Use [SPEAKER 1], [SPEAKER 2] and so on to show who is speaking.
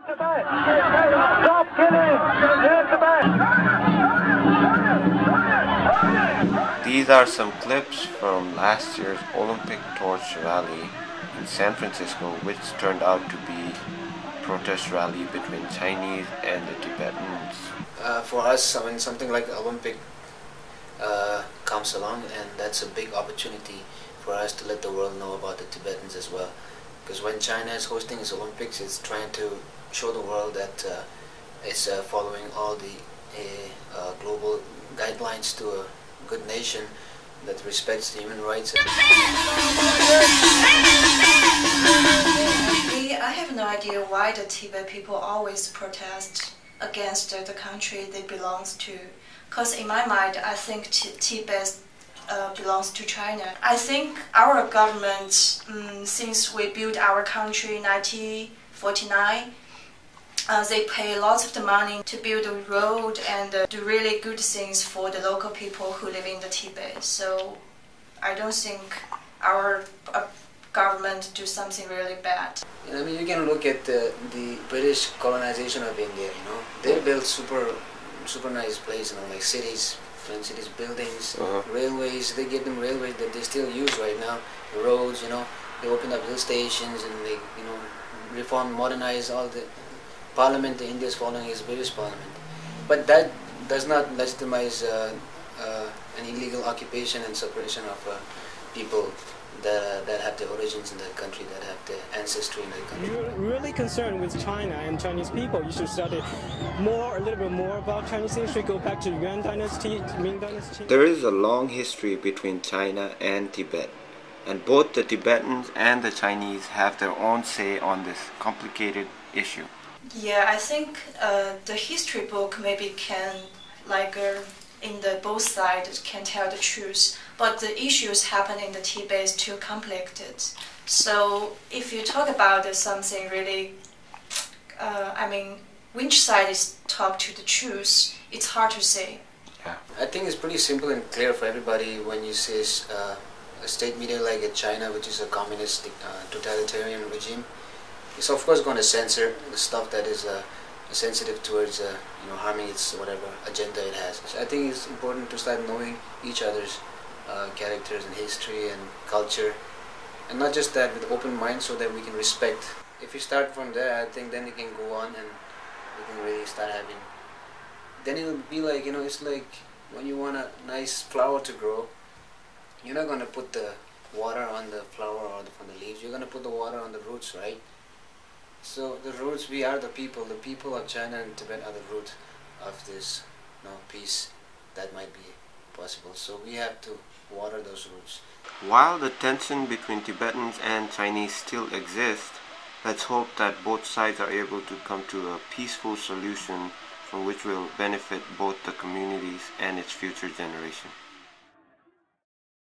[SPEAKER 1] Tibet! Stop killing! In Tibet!
[SPEAKER 2] These are some clips from last year's Olympic torch rally in San Francisco, which turned out to be a protest rally between Chinese and the Tibetans.
[SPEAKER 3] For us, I mean, something like the Olympic comes along, and that's a big opportunity for us to let the world know about the Tibetans as well. Because when China is hosting its Olympics, it's trying to show the world that it's following all the global guidelines to a good nation that respects the human rights.
[SPEAKER 4] I have no idea why the Tibet people always protest against the country they belong to. Because in my mind, I think Tibet belongs to China. I think our government, since we built our country in 1949, they pay lots of the money to build a road and do really good things for the local people who live in the Tibet. So I don't think our government do something really bad.
[SPEAKER 3] I mean, you can look at the British colonization of India. They built super nice places, like cities, French cities, buildings, railways. They give them railways that they still use right now. The roads, they opened up hill stations and they, reform, modernize all the parliament. The India is following is British parliament, but that does not legitimize an illegal occupation and suppression of people that have their origins in that country, that have their ancestry in that country.
[SPEAKER 5] You're really concerned with China and Chinese people. You should study a little bit more about Chinese history. Go back to Yuan Dynasty, Ming Dynasty.
[SPEAKER 2] There is a long history between China and Tibet, and both the Tibetans and the Chinese have their own say on this complicated issue.
[SPEAKER 4] Yeah, I think the history book maybe can, in the both sides, can tell the truth. But the issues happen in the Tibet is too complicated. So if you talk about something really, which side is talk to the truth, it's hard to say.
[SPEAKER 3] Yeah. I think it's pretty simple and clear for everybody when you say a state media like China, which is a communist totalitarian regime, it's of course going to censor the stuff that is sensitive towards harming its whatever agenda it has. So I think it's important to start knowing each other's characters and history and culture, and not just that, with open mind, so that we can respect. If you start from there, I think then you can go on and we can really start having. Then it will be like, it's like when you want a nice flower to grow, you're not going to put the water on the flower or on the leaves. You're going to put the water on the roots, right? So the roots, we are the people of China and Tibet are the root of this peace that might be possible. So we have to water those roots.
[SPEAKER 2] While the tension between Tibetans and Chinese still exists, let's hope that both sides are able to come to a peaceful solution from which will benefit both the communities and its future generation.